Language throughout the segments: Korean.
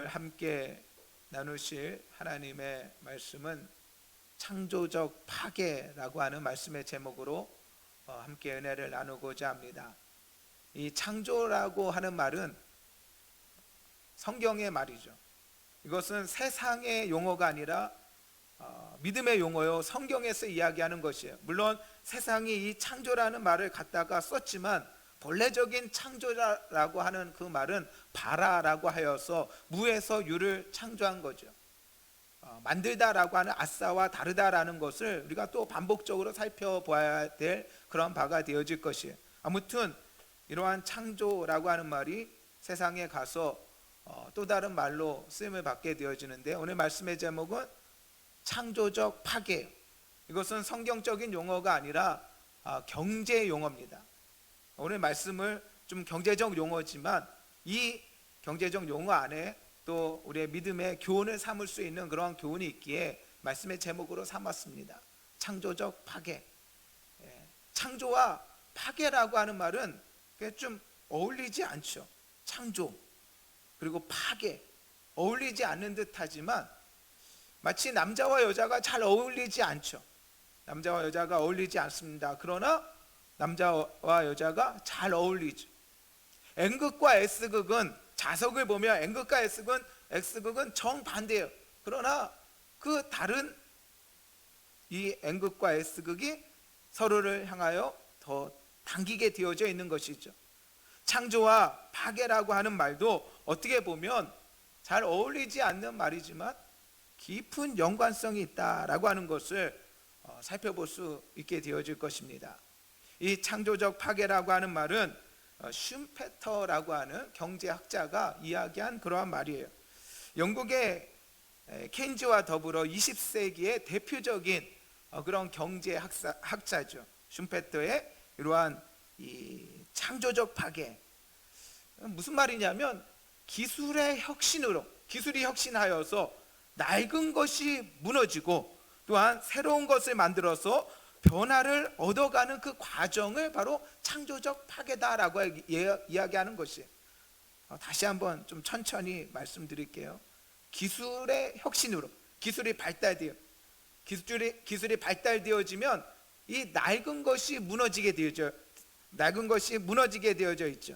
오늘 함께 나누실 하나님의 말씀은 창조적 파괴라고 하는 말씀의 제목으로 함께 은혜를 나누고자 합니다. 이 창조라고 하는 말은 성경의 말이죠. 이것은 세상의 용어가 아니라 믿음의 용어요, 성경에서 이야기하는 것이에요. 물론 세상이 이 창조라는 말을 갖다가 썼지만 본래적인 창조라고 하는 그 말은 바라라고 하여서 무에서 유를 창조한 거죠. 만들다라고 하는 아싸와 다르다라는 것을 우리가 또 반복적으로 살펴봐야 될 그런 바가 되어질 것이에요. 아무튼 이러한 창조라고 하는 말이 세상에 가서 또 다른 말로 쓰임을 받게 되어지는데, 오늘 말씀의 제목은 창조적 파괴. 이것은 성경적인 용어가 아니라 경제 용어입니다. 오늘 말씀을 좀 경제적 용어지만 이 경제적 용어 안에 또 우리의 믿음의 교훈을 삼을 수 있는 그러한 교훈이 있기에 말씀의 제목으로 삼았습니다. 창조적 파괴. 창조와 파괴라고 하는 말은 좀 어울리지 않죠. 창조 그리고 파괴 어울리지 않는 듯 하지만 마치 남자와 여자가 잘 어울리지 않죠. 남자와 여자가 어울리지 않습니다. 그러나 남자와 여자가 잘 어울리죠. N극과 S극은, 자석을 보면 N극과 S극은 정반대예요. 그러나 그 다른 이 N극과 S극이 서로를 향하여 더 당기게 되어져 있는 것이죠. 창조와 파괴라고 하는 말도 어떻게 보면 잘 어울리지 않는 말이지만 깊은 연관성이 있다라고 하는 것을 살펴볼 수 있게 되어질 것입니다. 이 창조적 파괴라고 하는 말은 슌페터라고 하는 경제학자가 이야기한 그러한 말이에요. 영국의 케인즈와 더불어 20세기의 대표적인 그런 경제학자죠. 슌페터의 이러한 이 창조적 파괴, 무슨 말이냐면 기술이 혁신하여서 낡은 것이 무너지고 또한 새로운 것을 만들어서 변화를 얻어가는 그 과정을 바로 창조적 파괴다라고 이야기하는 것이에요. 다시 한번 좀 천천히 말씀드릴게요. 기술의 혁신으로 기술이 발달되어지면 이 낡은 것이 무너지게 되어져 있죠.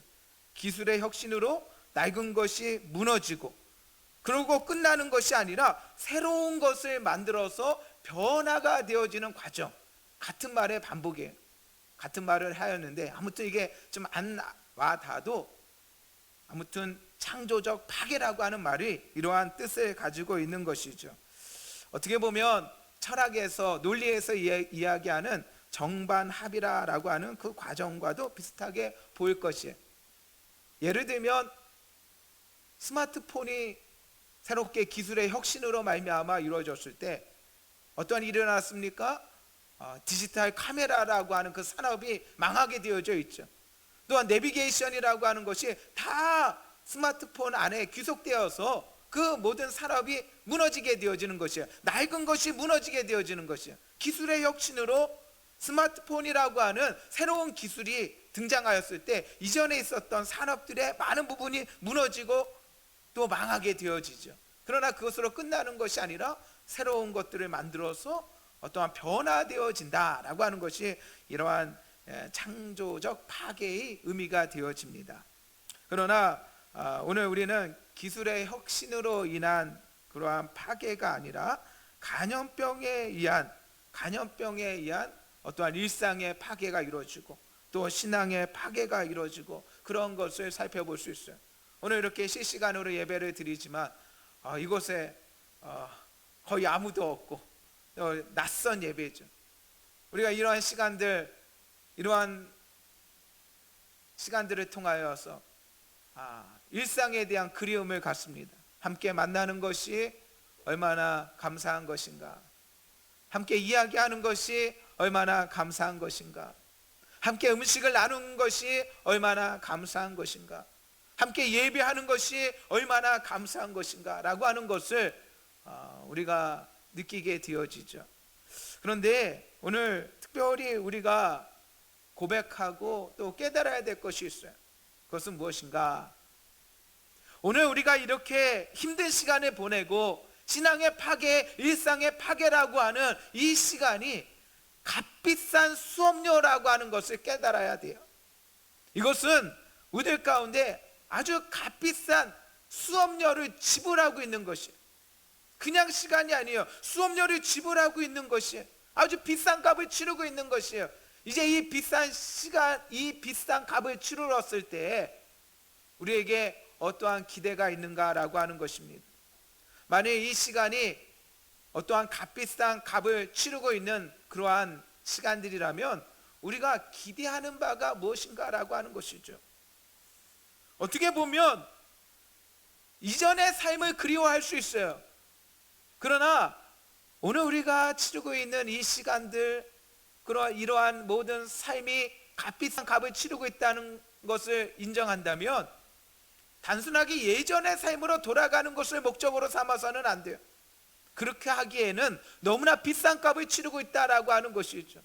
기술의 혁신으로 낡은 것이 무너지고, 그러고 끝나는 것이 아니라 새로운 것을 만들어서 변화가 되어지는 과정. 같은 말의 반복이에요. 같은 말을 하였는데 아무튼 이게 좀 안 와닿아도 아무튼 창조적 파괴라고 하는 말이 이러한 뜻을 가지고 있는 것이죠. 어떻게 보면 철학에서, 논리에서 이야기하는 정반합이라고 하는 그 과정과도 비슷하게 보일 것이에요. 예를 들면 스마트폰이 새롭게 기술의 혁신으로 말미암아 이루어졌을 때 어떠한 일이 일어났습니까? 디지털 카메라라고 하는 그 산업이 망하게 되어져 있죠. 또한 내비게이션이라고 하는 것이 다 스마트폰 안에 귀속되어서 그 모든 산업이 무너지게 되어지는 것이에요. 낡은 것이 무너지게 되어지는 것이에요. 기술의 혁신으로 스마트폰이라고 하는 새로운 기술이 등장하였을 때 이전에 있었던 산업들의 많은 부분이 무너지고 또 망하게 되어지죠. 그러나 그것으로 끝나는 것이 아니라 새로운 것들을 만들어서 어떠한 변화되어진다라고 하는 것이 이러한 창조적 파괴의 의미가 되어집니다. 그러나 오늘 우리는 기술의 혁신으로 인한 그러한 파괴가 아니라 간염병에 의한 어떠한 일상의 파괴가 이루어지고 또 신앙의 파괴가 이루어지고 그런 것을 살펴볼 수 있어요. 오늘 이렇게 실시간으로 예배를 드리지만 이곳에 거의 아무도 없고 낯선 예배죠. 우리가 이러한 시간들을 통하여서 일상에 대한 그리움을 갖습니다. 함께 만나는 것이 얼마나 감사한 것인가, 함께 이야기하는 것이 얼마나 감사한 것인가, 함께 음식을 나누는 것이 얼마나 감사한 것인가, 함께 예배하는 것이 얼마나 감사한 것인가 라고 하는 것을 우리가 느끼게 되어지죠. 그런데 오늘 특별히 우리가 고백하고 또 깨달아야 될 것이 있어요. 그것은 무엇인가? 오늘 우리가 이렇게 힘든 시간을 보내고 신앙의 파괴, 일상의 파괴라고 하는 이 시간이 값비싼 수업료라고 하는 것을 깨달아야 돼요. 이것은 우리들 가운데 아주 값비싼 수업료를 지불하고 있는 것이에요. 그냥 시간이 아니에요. 수업료를 지불하고 있는 것이에요. 아주 비싼 값을 치르고 있는 것이에요. 이제 이 비싼 시간, 이 비싼 값을 치르렀을 때 우리에게 어떠한 기대가 있는가라고 하는 것입니다. 만약 이 시간이 어떠한 값비싼 값을 치르고 있는 그러한 시간들이라면 우리가 기대하는 바가 무엇인가라고 하는 것이죠. 어떻게 보면 이전의 삶을 그리워할 수 있어요. 그러나 오늘 우리가 치르고 있는 이 시간들, 이러한 모든 삶이 값비싼 값을 치르고 있다는 것을 인정한다면 단순하게 예전의 삶으로 돌아가는 것을 목적으로 삼아서는 안 돼요. 그렇게 하기에는 너무나 비싼 값을 치르고 있다라고 하는 것이죠.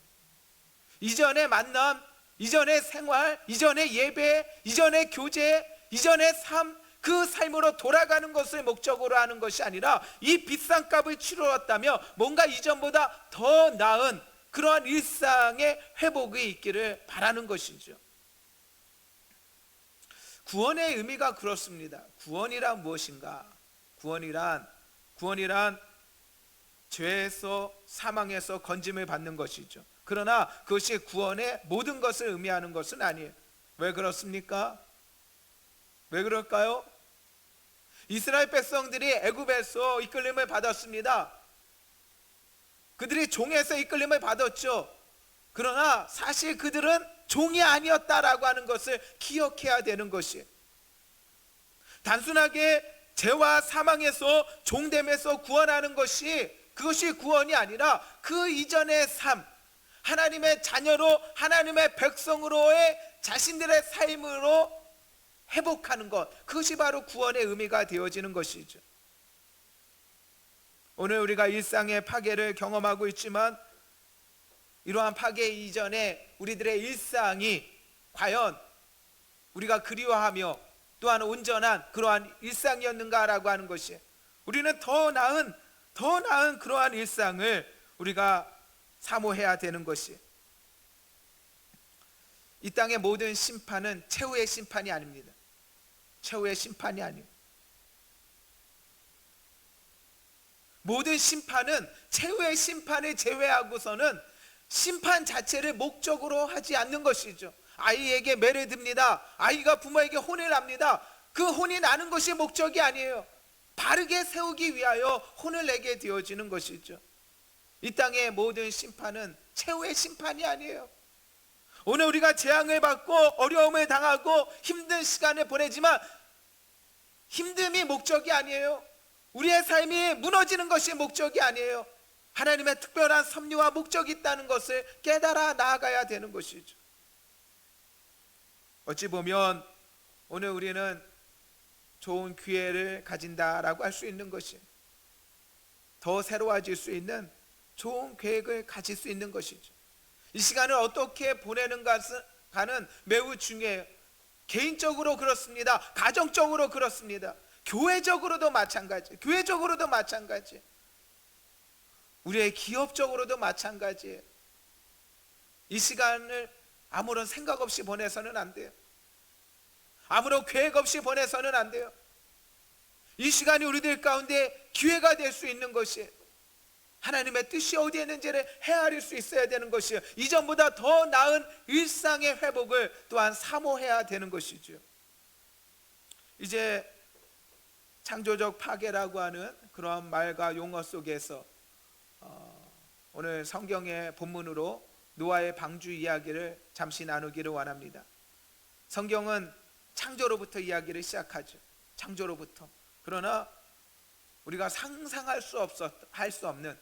이전의 만남, 이전의 생활, 이전의 예배, 이전의 교제, 이전의 삶, 그 삶으로 돌아가는 것을 목적으로 하는 것이 아니라 이 비싼 값을 치르었다며 뭔가 이전보다 더 나은 그러한 일상의 회복이 있기를 바라는 것이죠. 구원의 의미가 그렇습니다. 구원이란 무엇인가? 구원이란 죄에서, 사망에서 건짐을 받는 것이죠. 그러나 그것이 구원의 모든 것을 의미하는 것은 아니에요. 왜 그렇습니까? 왜 그럴까요? 이스라엘 백성들이 애굽에서 이끌림을 받았습니다. 그들이 종에서 이끌림을 받았죠. 그러나 사실 그들은 종이 아니었다라고 하는 것을 기억해야 되는 것이에요. 단순하게 죄와 사망에서 종됨에서 구원하는 것이, 그것이 구원이 아니라 그 이전의 삶, 하나님의 자녀로, 하나님의 백성으로의 자신들의 삶으로 회복하는 것, 그것이 바로 구원의 의미가 되어지는 것이죠. 오늘 우리가 일상의 파괴를 경험하고 있지만 이러한 파괴 이전에 우리들의 일상이 과연 우리가 그리워하며 또한 온전한 그러한 일상이었는가라고 하는 것이, 우리는 더 나은 그러한 일상을 우리가 사모해야 되는 것이, 이 땅의 모든 심판은 최후의 심판이 아닙니다. 최후의 심판이 아니에요. 모든 심판은 최후의 심판을 제외하고서는 심판 자체를 목적으로 하지 않는 것이죠. 아이에게 매를 듭니다. 아이가 부모에게 혼을 납니다. 그 혼이 나는 것이 목적이 아니에요. 바르게 세우기 위하여 혼을 내게 되어지는 것이죠. 이 땅의 모든 심판은 최후의 심판이 아니에요. 오늘 우리가 재앙을 받고 어려움을 당하고 힘든 시간을 보내지만 힘듦이 목적이 아니에요. 우리의 삶이 무너지는 것이 목적이 아니에요. 하나님의 특별한 섭리와 목적이 있다는 것을 깨달아 나아가야 되는 것이죠. 어찌 보면 오늘 우리는 좋은 기회를 가진다라고 할 수 있는 것이, 더 새로워질 수 있는 좋은 계획을 가질 수 있는 것이죠. 이 시간을 어떻게 보내는가는 매우 중요해요. 개인적으로 그렇습니다. 가정적으로 그렇습니다. 교회적으로도 마찬가지. 우리의 기업적으로도 마찬가지예요. 이 시간을 아무런 생각 없이 보내서는 안 돼요. 아무런 계획 없이 보내서는 안 돼요. 이 시간이 우리들 가운데 기회가 될 수 있는 것이에요. 하나님의 뜻이 어디에 있는지를 헤아릴 수 있어야 되는 것이에요. 이전보다 더 나은 일상의 회복을 또한 사모해야 되는 것이죠. 이제 창조적 파괴라고 하는 그런 말과 용어 속에서 오늘 성경의 본문으로 노아의 방주 이야기를 잠시 나누기를 원합니다. 성경은 창조로부터 이야기를 시작하죠. 창조로부터. 그러나 우리가 상상할 수 없는,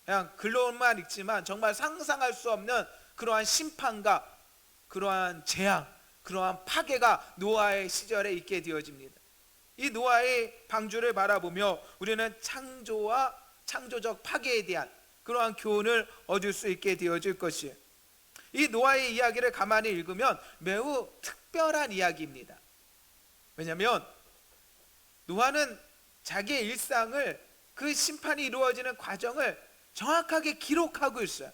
그냥 글로만 읽지만 정말 상상할 수 없는 그러한 심판과 그러한 재앙, 그러한 파괴가 노아의 시절에 있게 되어집니다. 이 노아의 방주를 바라보며 우리는 창조와 창조적 파괴에 대한 그러한 교훈을 얻을 수 있게 되어질 것이에요. 이 노아의 이야기를 가만히 읽으면 매우 특별한 이야기입니다. 왜냐하면 노아는 자기의 일상을, 그 심판이 이루어지는 과정을 정확하게 기록하고 있어요.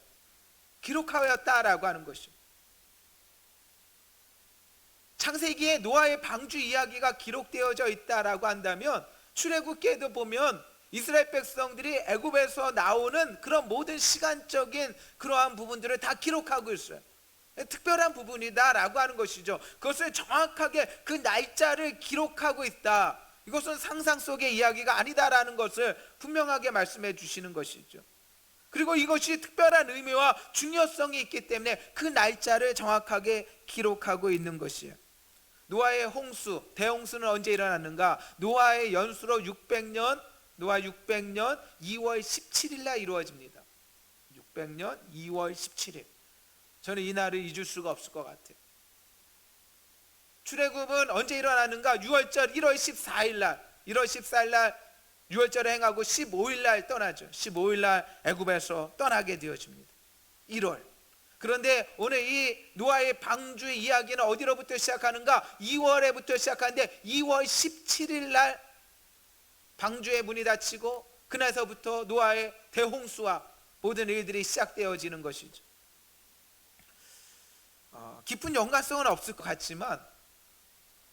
기록하였다라고 하는 것이죠. 창세기에 노아의 방주 이야기가 기록되어져 있다라고 한다면, 출애굽기에도 보면 이스라엘 백성들이 애굽에서 나오는 그런 모든 시간적인 그러한 부분들을 다 기록하고 있어요. 특별한 부분이다라고 하는 것이죠. 그것을 정확하게 그 날짜를 기록하고 있다. 이것은 상상 속의 이야기가 아니다라는 것을 분명하게 말씀해 주시는 것이죠. 그리고 이것이 특별한 의미와 중요성이 있기 때문에 그 날짜를 정확하게 기록하고 있는 것이에요. 노아의 홍수, 대홍수는 언제 일어났는가? 노아의 연수로 600년, 노아 600년 2월 17일 날 이루어집니다. 600년 2월 17일. 저는 이 날을 잊을 수가 없을 것 같아요. 출애굽은 언제 일어나는가? 6월절 1월 14일 날, 1월 14일 날 6월절을 행하고 15일 날 떠나죠. 15일 날 애굽에서 떠나게 되어집니다. 1월. 그런데 오늘 이 노아의 방주의 이야기는 어디로부터 시작하는가? 2월에부터 시작하는데 2월 17일 날 방주의 문이 닫히고 그날서부터 노아의 대홍수와 모든 일들이 시작되어지는 것이죠. 깊은 연관성은 없을 것 같지만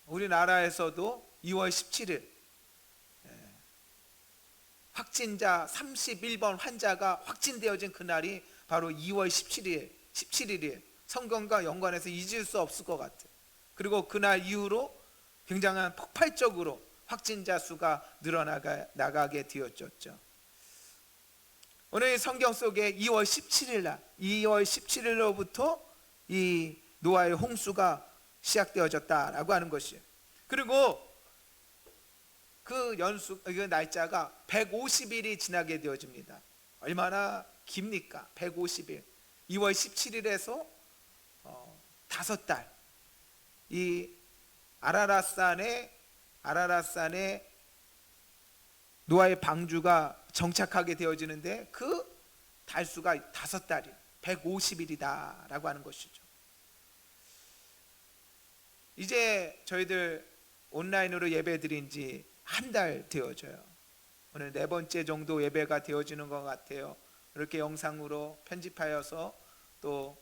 우리나라에서도 2월 17일 확진자 31번 환자가 확진되어진 그날이 바로 2월 17일이에요. 성경과 연관해서 잊을 수 없을 것 같아요. 그리고 그날 이후로 굉장한 폭발적으로 확진자 수가 늘어나게 되었죠. 오늘 성경 속에 2월 17일 날, 2월 17일로부터 이 노아의 홍수가 시작되어졌다라고 하는 것이에요. 그리고 그 날짜가 150일이 지나게 되어집니다. 얼마나 깁니까? 150일. 2월 17일에서 5달. 이 아라랏산에 노아의 방주가 정착하게 되어지는데 그 달수가 5달이 150일이다 라고 하는 것이죠. 이제 저희들 온라인으로 예배 드린 지 한 달 되어져요. 오늘 4번째 정도 예배가 되어지는 것 같아요. 이렇게 영상으로 편집하여서 또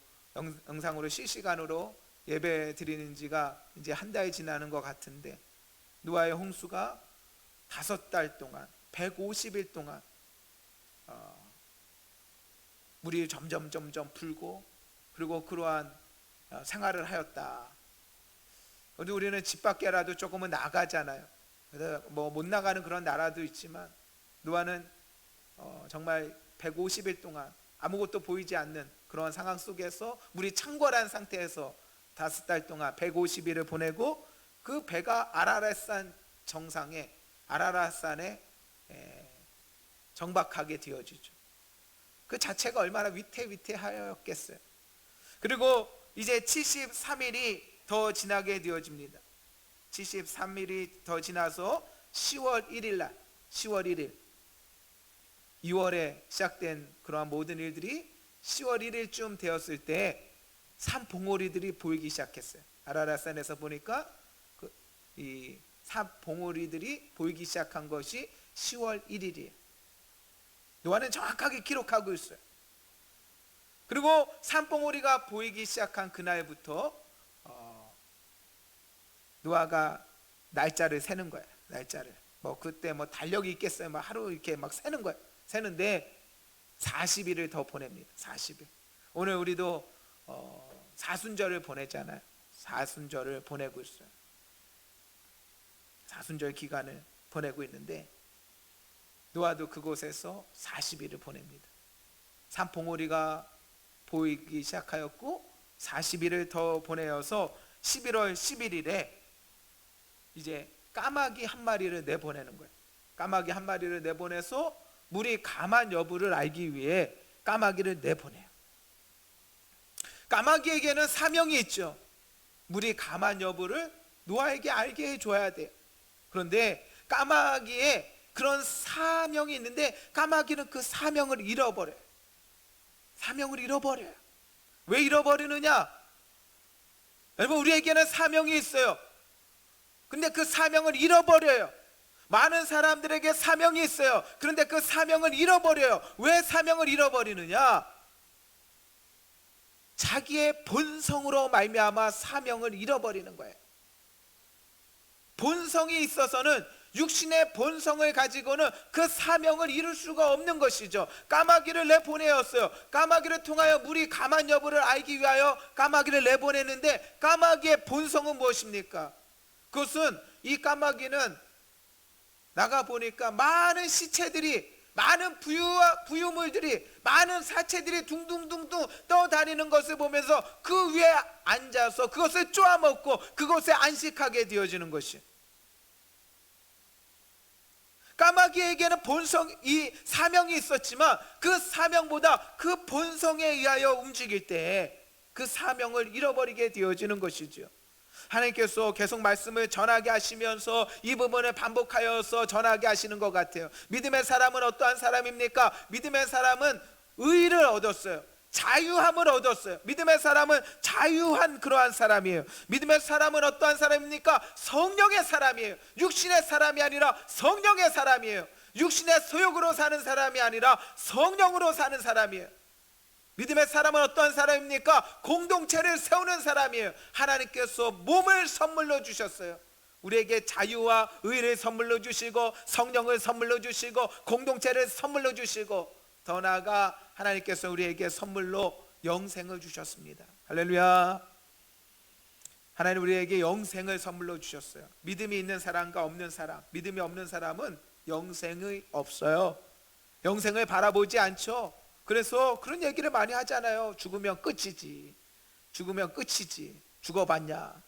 영상으로 실시간으로 예배 드리는 지가 이제 한 달 지나는 것 같은데, 노아의 홍수가 5달 동안 150일 동안 물이 점점 불고, 그리고 그러한 생활을 하였다. 우리는 집 밖에라도 조금은 나가잖아요. 뭐 못 나가는 그런 나라도 있지만 노아는 정말 150일 동안 아무것도 보이지 않는 그런 상황 속에서 물이 창궐한 상태에서 5달 동안 150일을 보내고, 그 배가 아라랏산 정상에, 아라랏산에 정박하게 되어지죠. 그 자체가 얼마나 위태위태하였겠어요. 그리고 이제 73일이 더 지나게 되어집니다. 73일이 더 지나서 10월 1일 날, 10월 1일 2월에 시작된 그러한 모든 일들이 10월 1일쯤 되었을 때 산봉우리들이 보이기 시작했어요. 아라랏산에서 보니까 이 산봉우리들이 보이기 시작한 것이 10월 1일이에요. 노아는 정확하게 기록하고 있어요. 그리고 산봉우리가 보이기 시작한 그날부터 노아가 날짜를 세는 거예요. 날짜를. 뭐 그때 뭐 달력이 있겠어요. 뭐 하루 이렇게 막 세는 거예요. 세는데 40일을 더 보냅니다. 40일. 오늘 우리도 사순절을 보내잖아요. 사순절을 보내고 있어요. 사순절 기간을 보내고 있는데 노아도 그곳에서 40일을 보냅니다. 산봉우리가 보이기 시작하였고 40일을 더 보내어서 11월 11일에 이제 까마귀 한 마리를 내보내는 거예요. 까마귀 한 마리를 내보내서 물이 감한 여부를 알기 위해 까마귀를 내보내요. 까마귀에게는 사명이 있죠. 물이 감한 여부를 노아에게 알게 해줘야 돼요. 그런데 까마귀에 그런 사명이 있는데 까마귀는 그 사명을 잃어버려요. 사명을 잃어버려요. 왜 잃어버리느냐? 여러분, 우리에게는 사명이 있어요. 근데 그 사명을 잃어버려요. 많은 사람들에게 사명이 있어요. 그런데 그 사명을 잃어버려요. 왜 사명을 잃어버리느냐? 자기의 본성으로 말미암아 사명을 잃어버리는 거예요. 본성이 있어서는, 육신의 본성을 가지고는 그 사명을 이룰 수가 없는 것이죠. 까마귀를 내보내었어요. 까마귀를 통하여 물이 가만 여부를 알기 위하여 까마귀를 내보내는데, 까마귀의 본성은 무엇입니까? 그것은, 이 까마귀는 나가보니까 많은 시체들이, 많은 부유물들이, 많은 사체들이 둥둥둥둥 떠다니는 것을 보면서 그 위에 앉아서 그것을 쪼아먹고 그것에 안식하게 되어지는 것이, 까마귀에게는 이 사명이 있었지만 그 사명보다 그 본성에 의하여 움직일 때 그 사명을 잃어버리게 되어지는 것이죠. 하나님께서 계속 말씀을 전하게 하시면서 이 부분을 반복하여서 전하게 하시는 것 같아요. 믿음의 사람은 어떠한 사람입니까? 믿음의 사람은 의를 얻었어요. 자유함을 얻었어요. 믿음의 사람은 자유한 그러한 사람이에요. 믿음의 사람은 어떠한 사람입니까? 성령의 사람이에요. 육신의 사람이 아니라 성령의 사람이에요. 육신의 소욕으로 사는 사람이 아니라 성령으로 사는 사람이에요. 믿음의 사람은 어떠한 사람입니까? 공동체를 세우는 사람이에요. 하나님께서 몸을 선물로 주셨어요. 우리에게 자유와 의를 선물로 주시고, 성령을 선물로 주시고, 공동체를 선물로 주시고, 더 나아가 하나님께서 우리에게 선물로 영생을 주셨습니다. 할렐루야. 하나님 우리에게 영생을 선물로 주셨어요. 믿음이 있는 사람과 없는 사람, 믿음이 없는 사람은 영생이 없어요. 영생을 바라보지 않죠. 그래서 그런 얘기를 많이 하잖아요. 죽으면 끝이지, 죽으면 끝이지, 죽어봤냐.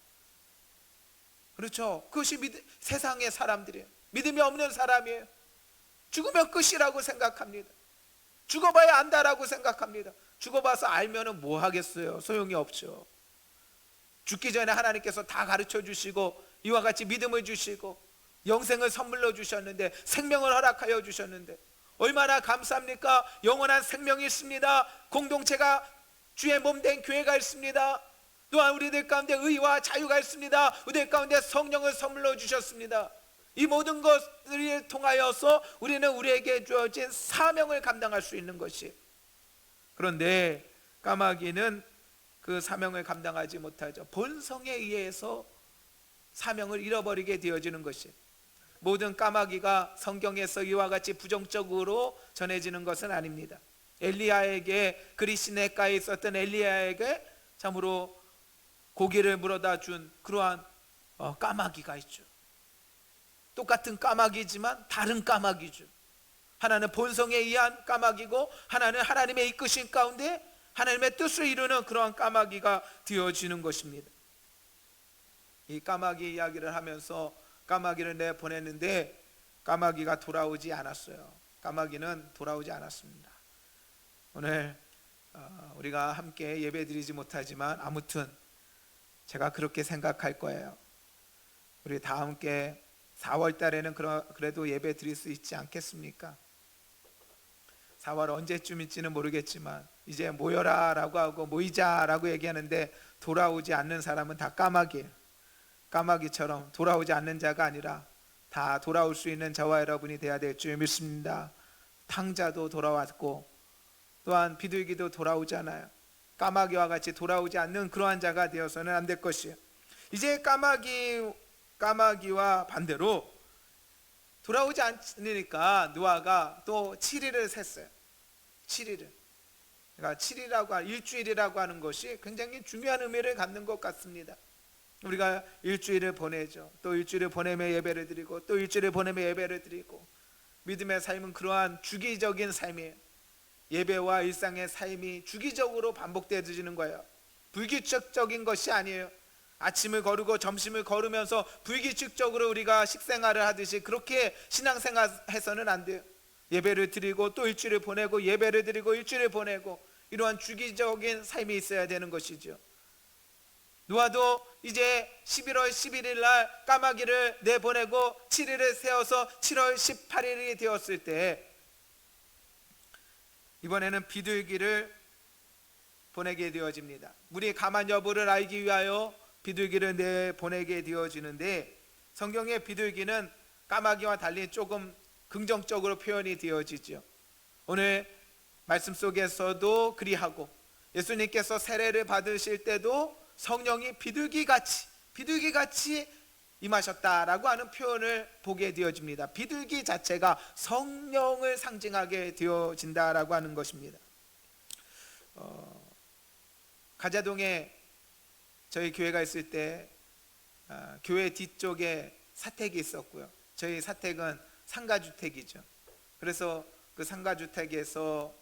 그렇죠. 그것이 세상의 사람들이에요. 믿음이 없는 사람이에요. 죽으면 끝이라고 생각합니다. 죽어봐야 안다라고 생각합니다. 죽어봐서 알면은 뭐 하겠어요? 소용이 없죠. 죽기 전에 하나님께서 다 가르쳐 주시고, 이와 같이 믿음을 주시고, 영생을 선물로 주셨는데, 생명을 허락하여 주셨는데 얼마나 감사합니까? 영원한 생명이 있습니다. 공동체가, 주의 몸된 교회가 있습니다. 또한 우리들 가운데 의와 자유가 있습니다. 우리들 가운데 성령을 선물로 주셨습니다. 이 모든 것들을 통하여서 우리는 우리에게 주어진 사명을 감당할 수 있는 것이, 그런데 까마귀는 그 사명을 감당하지 못하죠. 본성에 의해서 사명을 잃어버리게 되어지는 것이, 모든 까마귀가 성경에서 이와 같이 부정적으로 전해지는 것은 아닙니다. 엘리야에게, 그리시네가에 있었던 엘리야에게 참으로 고기를 물어다 준 그러한 까마귀가 있죠. 똑같은 까마귀지만 다른 까마귀죠. 하나는 본성에 의한 까마귀고, 하나는 하나님의 이끄신 가운데 하나님의 뜻을 이루는 그러한 까마귀가 되어지는 것입니다. 이 까마귀 이야기를 하면서 까마귀를 내보냈는데 까마귀가 돌아오지 않았어요. 까마귀는 돌아오지 않았습니다. 오늘 우리가 함께 예배드리지 못하지만 아무튼 제가 그렇게 생각할 거예요. 우리 다 함께 4월 달에는 그래도 예배 드릴 수 있지 않겠습니까? 4월 언제쯤일지는 모르겠지만 이제 모여라 라고 하고 모이자 라고 얘기하는데 돌아오지 않는 사람은 다 까마귀예요. 까마귀처럼 돌아오지 않는 자가 아니라 다 돌아올 수 있는 저와 여러분이 되어야 될 줄 믿습니다. 탕자도 돌아왔고 또한 비둘기도 돌아오잖아요. 까마귀와 같이 돌아오지 않는 그러한 자가 되어서는 안 될 것이에요. 이제 까마귀와 반대로 돌아오지 않으니까 노아가 또 7일을 셌어요. 7일을. 그러니까 7일이라고 일주일이라고 하는 것이 굉장히 중요한 의미를 갖는 것 같습니다. 우리가 일주일을 보내죠. 또 일주일을 보내며 예배를 드리고, 또 일주일을 보내며 예배를 드리고, 믿음의 삶은 그러한 주기적인 삶이에요. 예배와 일상의 삶이 주기적으로 반복되어지는 거예요. 불규칙적인 것이 아니에요. 아침을 거르고 점심을 거르면서 불규칙적으로 우리가 식생활을 하듯이 그렇게 신앙생활 해서는 안 돼요. 예배를 드리고 또 일주일을 보내고, 예배를 드리고 일주일을 보내고, 이러한 주기적인 삶이 있어야 되는 것이죠. 노아도 이제 11월 11일 날 까마귀를 내보내고 7일을 세워서 7월 18일이 되었을 때 이번에는 비둘기를 보내게 되어집니다. 물이 가만 여부를 알기 위하여 비둘기를 내보내게 되어지는데, 성경의 비둘기는 까마귀와 달리 조금 긍정적으로 표현이 되어지죠. 오늘 말씀 속에서도 그리하고 예수님께서 세례를 받으실 때도 성령이 비둘기같이 임하셨다라고 하는 표현을 보게 되어집니다. 비둘기 자체가 성령을 상징하게 되어진다라고 하는 것입니다. 가자동에 저희 교회가 있을 때 교회 뒤쪽에 사택이 있었고요. 저희 사택은 상가주택이죠. 그래서 그 상가주택에서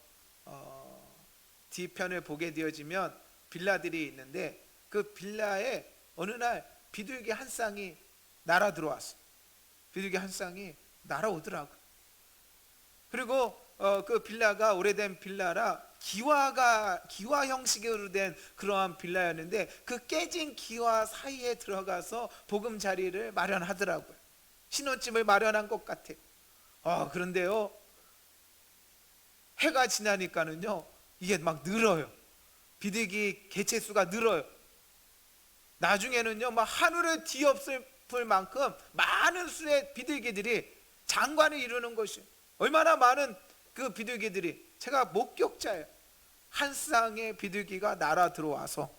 뒤편을 보게 되어지면 빌라들이 있는데 그 빌라에 어느 날 비둘기 한 쌍이 날아 들어왔어요. 비둘기 한 쌍이 날아오더라고요. 그리고 그 빌라가 오래된 빌라라 기와 형식으로 된 그러한 빌라였는데 그 깨진 기와 사이에 들어가서 보금자리를 마련하더라고요. 신혼집을 마련한 것 같아요. 그런데요, 해가 지나니까는요 이게 막 늘어요. 비둘기 개체수가 늘어요. 나중에는요 막 하늘을 뒤엎을 만큼 많은 수의 비둘기들이 장관을 이루는 것이에요. 얼마나 많은 그 비둘기들이, 제가 목격자예요. 한 쌍의 비둘기가 날아 들어와서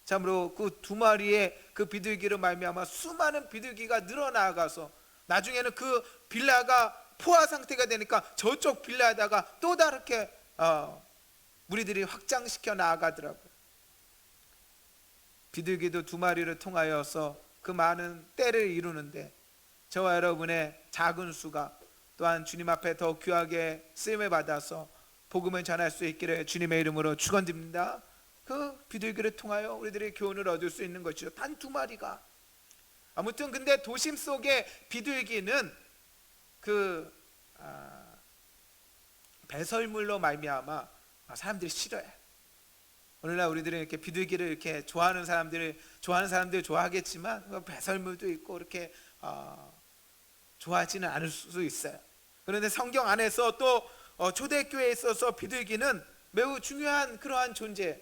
참으로 그 두 마리의 그 비둘기로 말미암아 수많은 비둘기가 늘어나가서 나중에는 그 빌라가 포화 상태가 되니까 저쪽 빌라에다가 또 다르게 무리들이 확장시켜 나아가더라고요. 비둘기도 두 마리를 통하여서 그 많은 때를 이루는데 저와 여러분의 작은 수가 또한 주님 앞에 더 귀하게 쓰임을 받아서 복음을 전할 수 있기를 주님의 이름으로 축원드립니다. 그 비둘기를 통하여 우리들이 교훈을 얻을 수 있는 것이죠. 단 두 마리가. 아무튼 근데 도심 속의 비둘기는 그 배설물로 말미암아 사람들이 싫어해. 오늘날 우리들은 이렇게 비둘기를 이렇게 좋아하는 사람들 좋아하겠지만 배설물도 있고 이렇게 좋아하지는 않을 수 있어요. 그런데 성경 안에서 또 초대교회에 있어서 비둘기는 매우 중요한 그러한 존재.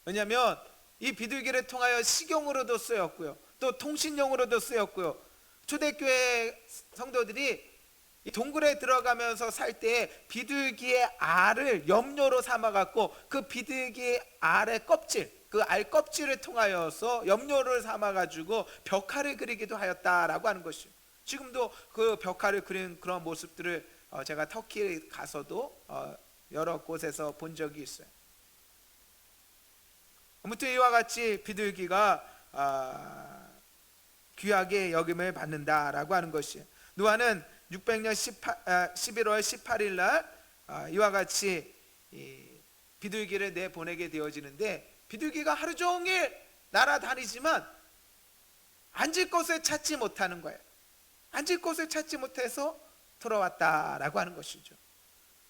왜냐하면 이 비둘기를 통하여 식용으로도 쓰였고요, 또 통신용으로도 쓰였고요. 초대교회 성도들이 이 동굴에 들어가면서 살 때 비둘기의 알을 염료로 삼아갖고 그 비둘기 알의 껍질, 그 알 껍질을 통하여서 염료를 삼아가지고 벽화를 그리기도 하였다라고 하는 것이죠. 지금도 그 벽화를 그린 그런 모습들을 제가 터키에 가서도 여러 곳에서 본 적이 있어요. 아무튼 이와 같이 비둘기가 귀하게 여김을 받는다라고 하는 것이에요. 노아는 600년 11월 18일 날 이와 같이 비둘기를 내보내게 되어지는데, 비둘기가 하루 종일 날아다니지만 앉을 곳을 찾지 못하는 거예요. 앉을 곳을 찾지 못해서 돌아왔다라고 하는 것이죠.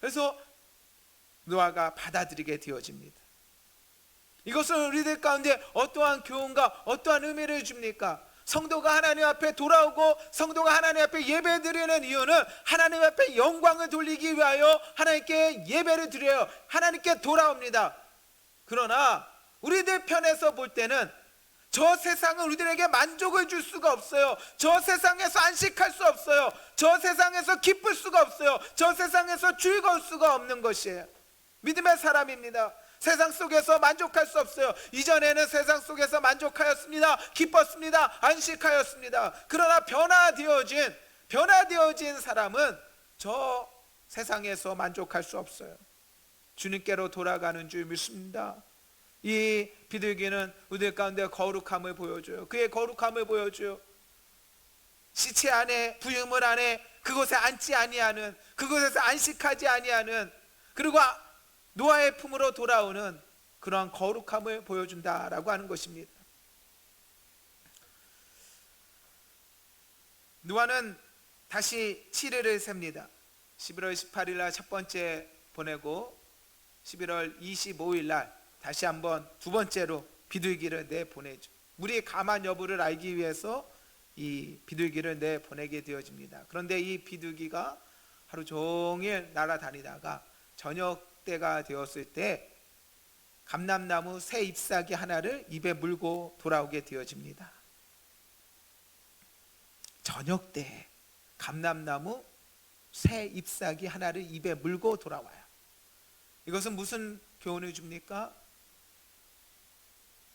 그래서 노아가 받아들이게 되어집니다. 이것은 우리들 가운데 어떠한 교훈과 어떠한 의미를 줍니까? 성도가 하나님 앞에 돌아오고 성도가 하나님 앞에 예배드리는 이유는 하나님 앞에 영광을 돌리기 위하여 하나님께 예배를 드려요. 하나님께 돌아옵니다. 그러나 우리들 편에서 볼 때는 저 세상은 우리들에게 만족을 줄 수가 없어요. 저 세상에서 안식할 수 없어요. 저 세상에서 기쁠 수가 없어요. 저 세상에서 즐거울 수가 없는 것이에요. 믿음의 사람입니다. 세상 속에서 만족할 수 없어요. 이전에는 세상 속에서 만족하였습니다. 기뻤습니다. 안식하였습니다. 그러나 변화되어진 사람은 저 세상에서 만족할 수 없어요. 주님께로 돌아가는 줄 믿습니다. 이 비둘기는 우리들 가운데 거룩함을 보여줘요. 그의 거룩함을 보여줘요. 시체 안에, 부유물 안에, 그곳에 앉지 아니하는, 그곳에서 안식하지 아니하는, 그리고 노아의 품으로 돌아오는 그러한 거룩함을 보여준다라고 하는 것입니다. 노아는 다시 7일을 셉니다. 11월 18일 날 첫 번째 보내고 11월 25일 날 다시 한번 두 번째로 비둘기를 내보내죠. 물이 감한 여부를 알기 위해서 이 비둘기를 내보내게 되어집니다. 그런데 이 비둘기가 하루 종일 날아다니다가 저녁 때가 되었을 때 감람나무 새 잎사귀 하나를 입에 물고 돌아오게 되어집니다. 저녁 때 감람나무 새 잎사귀 하나를 입에 물고 돌아와요. 이것은 무슨 교훈을 줍니까?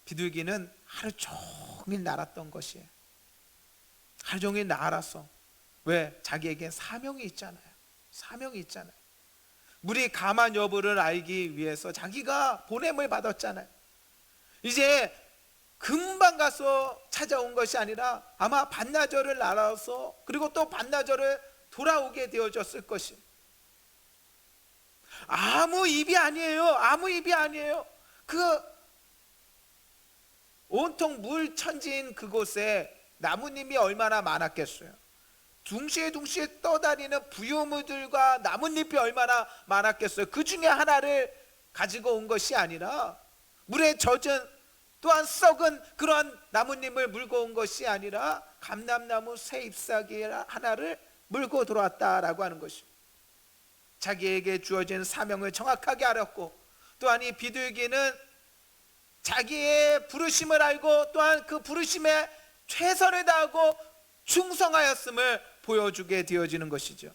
비둘기는 하루 종일 날았던 것이에요. 하루 종일 날아서. 왜? 자기에게 사명이 있잖아요. 사명이 있잖아요. 물이 감한 여부를 알기 위해서 자기가 보냄을 받았잖아요. 이제 금방 가서 찾아온 것이 아니라 아마 반나절을 날아서 그리고 또 반나절을 돌아오게 되어졌을 것이에요. 아무 입이 아니에요. 아무 입이 아니에요. 그 온통 물 천지인 그곳에 나뭇잎이 얼마나 많았겠어요. 둥실둥실 떠다니는 부유물들과 나뭇잎이 얼마나 많았겠어요. 그 중에 하나를 가지고 온 것이 아니라 물에 젖은 또한 썩은 그러한 나뭇잎을 물고 온 것이 아니라 감람나무 새 잎사귀 하나를 물고 돌아왔다라고 하는 것이죠. 자기에게 주어진 사명을 정확하게 알았고, 또한 이 비둘기는 자기의 부르심을 알고 또한 그 부르심에 최선을 다하고 충성하였음을 보여주게 되어지는 것이죠.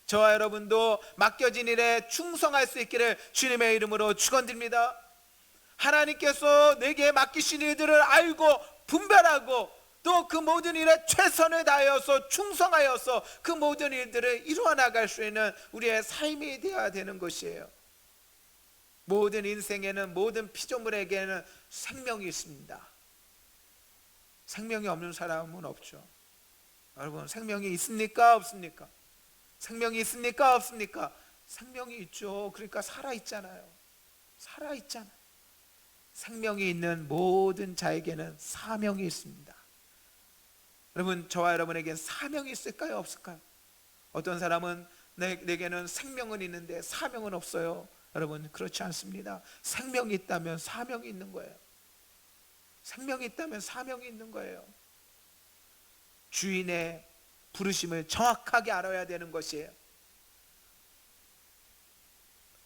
저와 여러분도 맡겨진 일에 충성할 수 있기를 주님의 이름으로 축원드립니다. 하나님께서 내게 맡기신 일들을 알고 분별하고 또 그 모든 일에 최선을 다하여서 충성하여서 그 모든 일들을 이루어 나갈 수 있는 우리의 삶이 되어야 되는 것이에요. 모든 인생에는, 모든 피조물에게는 생명이 있습니다. 생명이 없는 사람은 없죠. 여러분, 생명이 있습니까? 없습니까? 생명이 있습니까? 없습니까? 생명이 있죠. 그러니까 살아있잖아요. 살아있잖아요. 생명이 있는 모든 자에게는 사명이 있습니다. 여러분, 저와 여러분에겐 사명이 있을까요? 없을까요? 어떤 사람은 내게는 생명은 있는데 사명은 없어요. 여러분, 그렇지 않습니다. 생명이 있다면 사명이 있는 거예요. 생명이 있다면 사명이 있는 거예요. 주인의 부르심을 정확하게 알아야 되는 것이에요.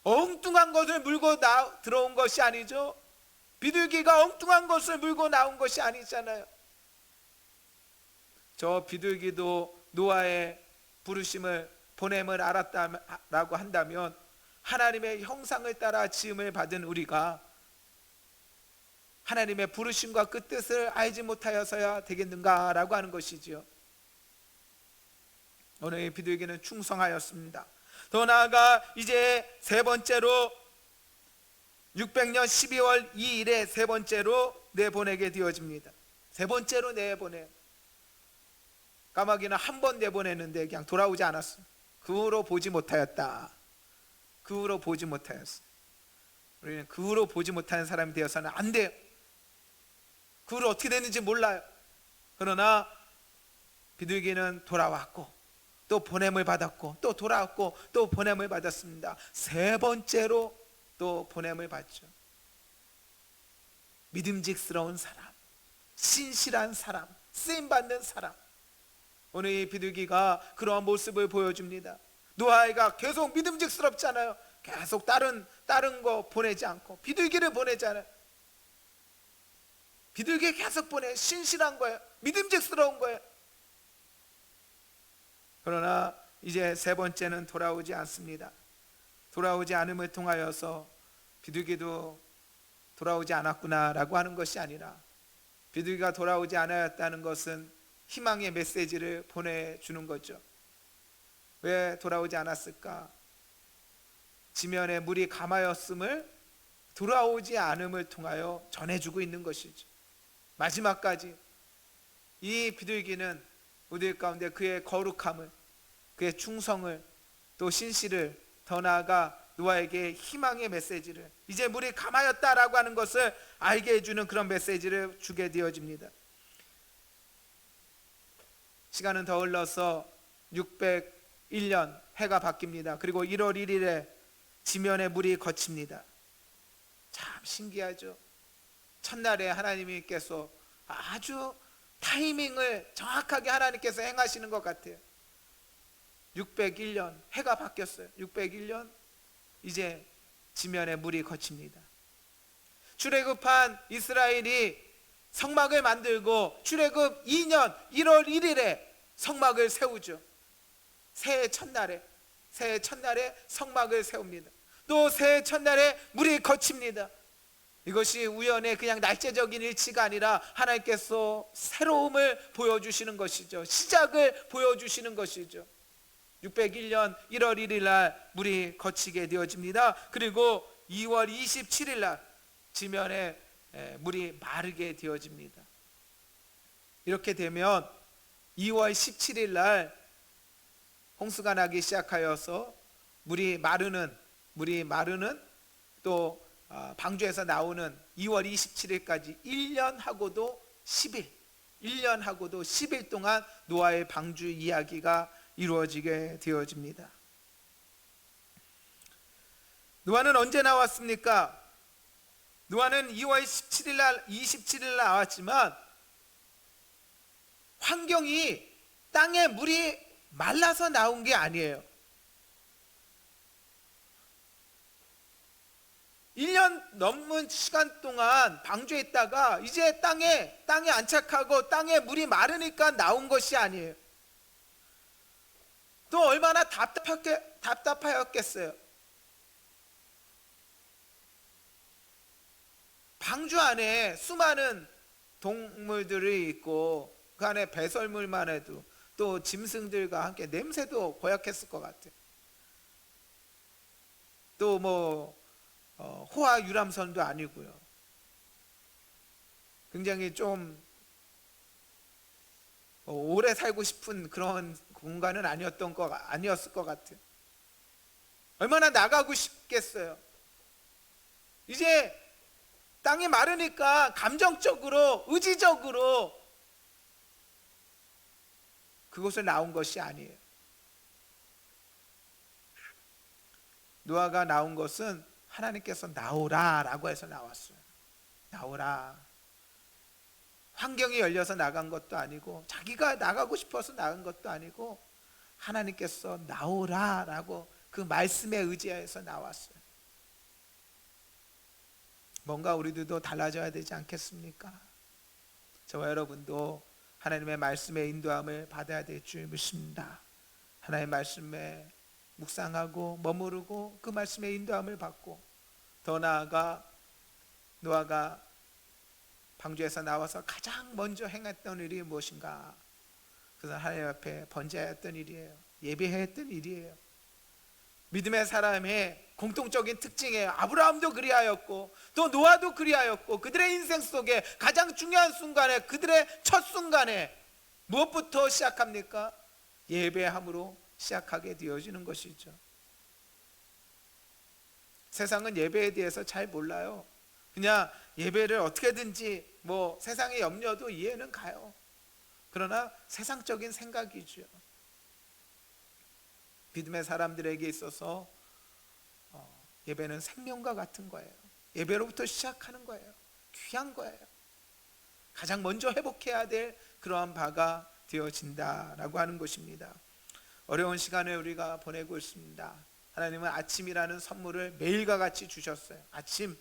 엉뚱한 것을 물고 들어온 것이 아니죠. 비둘기가 엉뚱한 것을 물고 나온 것이 아니잖아요. 저 비둘기도 노아의 부르심을, 보냄을 알았다라고 한다면 하나님의 형상을 따라 지음을 받은 우리가 하나님의 부르심과 그 뜻을 알지 못하여서야 되겠는가라고 하는 것이지요. 오늘 이 비둘기는 충성하였습니다. 더 나아가 이제 세 번째로 600년 12월 2일에 세 번째로 내보내게 되어집니다. 세 번째로 내보내. 까마귀는 한 번 내보냈는데 그냥 돌아오지 않았어. 그 후로 보지 못하였다. 그 후로 보지 못하였어. 우리는 그 후로 보지 못하는 사람이 되어서는 안 돼요. 그 후로 어떻게 됐는지 몰라요. 그러나 비둘기는 돌아왔고 또 보냄을 받았고 또 돌아왔고 또 보냄을 받았습니다. 세 번째로 또 보냄을 받죠. 믿음직스러운 사람, 신실한 사람, 쓰임받는 사람. 오늘 이 비둘기가 그러한 모습을 보여줍니다. 노아가 계속 믿음직스럽잖아요. 계속 다른 거 보내지 않고 비둘기를 보내잖아요. 비둘기 계속 보내. 신실한 거예요. 믿음직스러운 거예요. 그러나 이제 세 번째는 돌아오지 않습니다. 돌아오지 않음을 통하여서 비둘기도 돌아오지 않았구나라고 하는 것이 아니라, 비둘기가 돌아오지 않았다는 것은 희망의 메시지를 보내주는 거죠. 왜 돌아오지 않았을까? 지면에 물이 감하였음을 돌아오지 않음을 통하여 전해주고 있는 것이죠. 마지막까지 이 비둘기는 우리 가운데 그의 거룩함을, 그의 충성을, 또 신실을, 더 나아가 노아에게 희망의 메시지를, 이제 물이 감하였다라고 하는 것을 알게 해주는 그런 메시지를 주게 되어집니다. 시간은 더 흘러서 601년 해가 바뀝니다. 그리고 1월 1일에 지면에 물이 거칩니다. 참 신기하죠. 첫날에 하나님께서 아주 타이밍을 정확하게 하나님께서 행하시는 것 같아요. 601년 해가 바뀌었어요. 601년 이제 지면에 물이 거칩니다. 출애굽한 이스라엘이 성막을 만들고 출애굽 2년 1월 1일에 성막을 세우죠. 새해 첫날에 성막을 세웁니다. 또 새해 첫날에 물이 거칩니다. 이것이 우연의 그냥 날짜적인 일치가 아니라 하나님께서 새로움을 보여주시는 것이죠. 시작을 보여주시는 것이죠. 601년 1월 1일 날 물이 거치게 되어집니다. 그리고 2월 27일 날 지면에 물이 마르게 되어집니다. 이렇게 되면 2월 17일 날 홍수가 나기 시작하여서 물이 마르는 또 방주에서 나오는 2월 27일까지 1년하고도 10일 동안 노아의 방주 이야기가 이루어지게 되어집니다. 노아는 언제 나왔습니까? 노아는 2월 27일 날 나왔지만 환경이 땅에 물이 말라서 나온 게 아니에요. 1년 넘는 시간 동안 방주에 있다가 이제 땅에 안착하고 땅에 물이 마르니까 나온 것이 아니에요. 또 얼마나 답답하였겠어요. 방주 안에 수많은 동물들이 있고 그 안에 배설물만 해도 또 짐승들과 함께 냄새도 고약했을 것 같아요. 또 호화 유람선도 아니고요. 굉장히 좀 오래 살고 싶은 그런 공간은 아니었을 것 같아요. 얼마나 나가고 싶겠어요. 이제 땅이 마르니까 감정적으로, 의지적으로 그곳을 나온 것이 아니에요. 노아가 나온 것은 하나님께서 나오라 라고 해서 나왔어요. 나오라. 환경이 열려서 나간 것도 아니고 자기가 나가고 싶어서 나간 것도 아니고 하나님께서 나오라 라고 그 말씀에 의지해서 나왔어요. 뭔가 우리들도 달라져야 되지 않겠습니까? 저와 여러분도 하나님의 말씀의 인도함을 받아야 될 줄 믿습니다. 하나님의 말씀에 묵상하고 머무르고 그 말씀의 인도함을 받고 더 나아가 노아가 방주에서 나와서 가장 먼저 행했던 일이 무엇인가? 그것은 하나님 앞에 번제하였던 일이에요. 예배했던 일이에요. 믿음의 사람의 공통적인 특징이에요. 아브라함도 그리하였고 또 노아도 그리하였고 그들의 인생 속에 가장 중요한 순간에 그들의 첫 순간에 무엇부터 시작합니까? 예배함으로 시작하게 되어지는 것이죠. 세상은 예배에 대해서 잘 몰라요. 그냥 예배를 어떻게든지 세상의 염려도 이해는 가요. 그러나 세상적인 생각이죠. 믿음의 사람들에게 있어서 예배는 생명과 같은 거예요. 예배로부터 시작하는 거예요. 귀한 거예요. 가장 먼저 회복해야 될 그러한 바가 되어진다라고 하는 것입니다. 어려운 시간을 우리가 보내고 있습니다. 하나님은 아침이라는 선물을 매일과 같이 주셨어요. 아침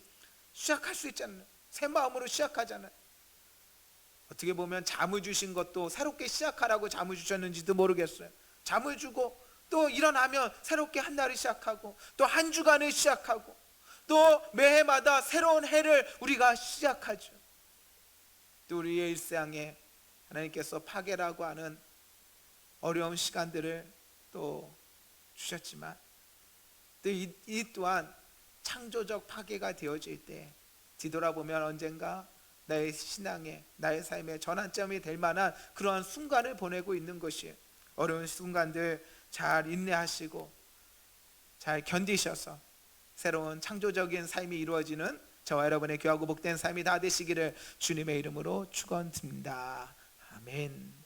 시작할 수 있잖아요. 새 마음으로 시작하잖아요. 어떻게 보면 잠을 주신 것도 새롭게 시작하라고 잠을 주셨는지도 모르겠어요. 잠을 주고 또 일어나면 새롭게 한 날을 시작하고 또 한 주간을 시작하고 또 매해마다 새로운 해를 우리가 시작하죠. 또 우리의 일상에 하나님께서 파괴라고 하는 어려운 시간들을 또 주셨지만 또 이 또한 창조적 파괴가 되어질 때 뒤돌아보면 언젠가 나의 신앙에 나의 삶의 전환점이 될 만한 그러한 순간을 보내고 있는 것이에요. 어려운 순간들 잘 인내하시고 잘 견디셔서 새로운 창조적인 삶이 이루어지는 저와 여러분의 귀하고 복된 삶이 다 되시기를 주님의 이름으로 축원드립니다. 아멘.